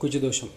కుజదోషం.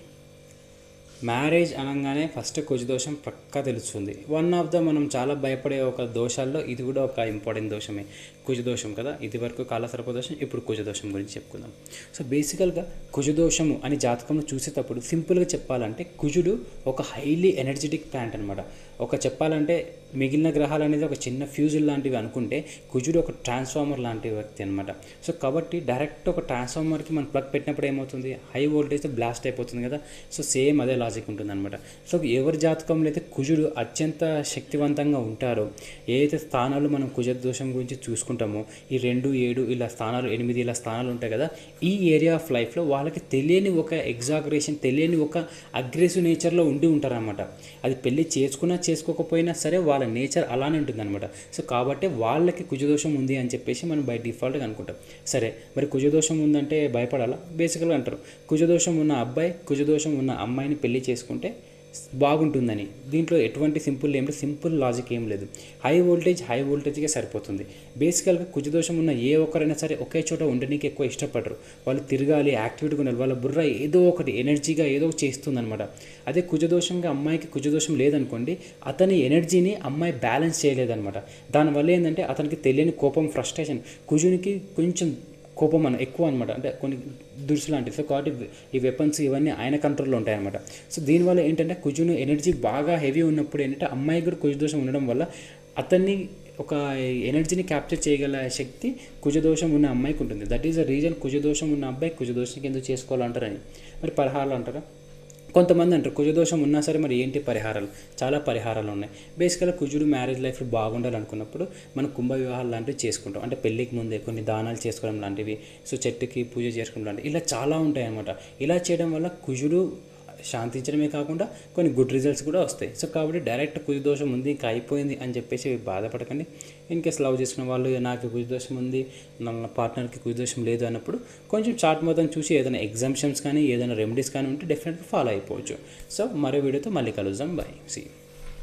మ్యారేజ్ అనగానే ఫస్ట్ కుజదోషం పక్కా తెలుస్తుంది. వన్ ఆఫ్ ద మనం చాలా భయపడే ఒక దోషాల్లో ఇది కూడా ఒక ఇంపార్టెంట్ దోషమే, కుజదోషం కదా. ఇది వరకు కాలసర్పదోషం, ఇప్పుడు కుజదోషం గురించి చెప్పుకుందాం. సో బేసికల్గా కుజదోషము అని జాతకంలో చూసేటప్పుడు సింపుల్గా చెప్పాలంటే కుజుడు ఒక హైలీ ఎనర్జెటిక్ ప్లాంట్ అనమాట. ఒక చెప్పాలంటే మిగిలిన గ్రహాలు అనేది ఒక చిన్న ఫ్యూజుల్ లాంటివి అనుకుంటే కుజుడు ఒక ట్రాన్స్ఫార్మర్ లాంటి వ్యక్తి అనమాట. సో కాబట్టి డైరెక్ట్ ఒక ట్రాన్స్ఫార్మర్కి మనం ప్లగ్ పెట్టినప్పుడు ఏమవుతుంది, హై వోల్టేజ్ బ్లాస్ట్ అయిపోతుంది కదా. సో సేమ్ అదే లాజిక్ ఉంటుంది అనమాట. సో ఎవరి జాతకంలో అయితే కుజుడు అత్యంత శక్తివంతంగా ఉంటారో, ఏదైతే స్థానాలు మనం కుజ దోషం గురించి చూసుకుంటామో, ఈ 2, 7 ఇలా స్థానాలు, 8 ఇలా స్థానాలు ఉంటాయి కదా, ఈ ఏరియా ఆఫ్ లైఫ్లో వాళ్ళకి తెలియని ఒక ఎగ్జాగరేషన్, తెలియని ఒక అగ్రెసివ్ నేచర్లో ఉండి ఉంటారనమాట. అది పెళ్ళి చేసుకున్నా చేసుకోకపోయినా సరే వాళ్ళ నేచర్ అలానే ఉంటుంది అనమాట. సో కాబట్టి వాళ్ళకి కుజదోషం ఉంది అని చెప్పేసి మనం బై డిఫాల్ట్గా అనుకుంటాం. సరే మరి కుజదోషం ఉందంటే భయపడాలా? బేసికల్గా అంటారు కుజదోషం ఉన్న అబ్బాయి కుజదోషం ఉన్న అమ్మాయిని పెళ్లి చేసుకుంటే బాగుంటుందని. దీంట్లో ఎటువంటి సింపుల్ లాజిక్ ఏం లేదు. హై వోల్టేజ్గా సరిపోతుంది. బేసికల్గా కుజదోషం ఉన్న ఏ ఒక్కరైనా సరే ఒకే చోట ఉండడానికి ఎక్కువ ఇష్టపడరు. వాళ్ళు తిరగాలి, యాక్టివిటీగా ఉండాలి, వాళ్ళ బుర్ర ఏదో ఒకటి ఎనర్జీగా ఏదో చేస్తుందనమాట. అదే కుజదోషంగా అమ్మాయికి కుజదోషం లేదనుకోండి, అతని ఎనర్జీని అమ్మాయి బ్యాలెన్స్ చేయలేదనమాట. దానివల్ల ఏంటంటే అతనికి తెలియని కోపం, ఫ్రస్ట్రేషన్, కుజునికి కొంచెం కోపం ఎక్కువ అనమాట, అంటే కొన్ని దురుసు లాంటివి. సో కాబట్టి ఈ వెపన్స్ ఇవన్నీ ఆయన కంట్రోల్లో ఉంటాయన్నమాట. సో దీనివల్ల ఏంటంటే కుజును ఎనర్జీ బాగా హెవీ ఉన్నప్పుడు ఏంటంటే అమ్మాయి కూడా కుజదోషం ఉండడం వల్ల అతన్ని ఒక ఎనర్జీని క్యాప్చర్ చేయగల శక్తి కుజదోషం ఉన్న అమ్మాయికి ఉంటుంది. దట్ ఈస్ ద రీజన్ కుజదోషం ఉన్న అబ్బాయి కుజదోషంకి ఎందుకు చేసుకోవాలంటారని. మరి పరిహారాలు అంటారా? కొంతమంది అంటారు కుజదోషం ఉన్నా సరే మరి ఏంటి పరిహారాలు? చాలా పరిహారాలు ఉన్నాయి. బేసికల్గా కుజుడు మ్యారేజ్ లైఫ్లో బాగుండాలనుకున్నప్పుడు మనం కుంభ వివాహాలు లాంటివి చేసుకుంటాం. అంటే పెళ్ళికి ముందే కొన్ని దానాలు చేసుకోవడం లాంటివి, సో చెట్టుకి పూజ చేసుకోవడం లాంటివి, ఇలా చాలా ఉంటాయి అన్నమాట. ఇలా చేయడం వల్ల కుజుడు శాంతించడమే కాకుండా కొన్ని గుడ్ రిజల్ట్స్ కూడా వస్తాయి. సో కాబట్టి డైరెక్ట్ కుజదోషం ఉంది ఇంకా అయిపోయింది అని చెప్పేసి బాధపడకండి. ఇన్ కేస్ లవ్ చేసుకున్న వాళ్ళు నాకు కుజదోషం ఉంది, నా పార్ట్నర్కి కుజదోషం లేదు అన్నప్పుడు కొంచెం చార్ట్ మొత్తం చూసి ఏదైనా ఎగ్జామ్షన్స్ కానీ ఏదైనా రెమెడీస్ కానీ ఉంటే డెఫినెట్గా ఫాలో అయిపోవచ్చు. సో మరో వీడియోతో మళ్ళీ కలుద్దాం. బాయ్. సీ.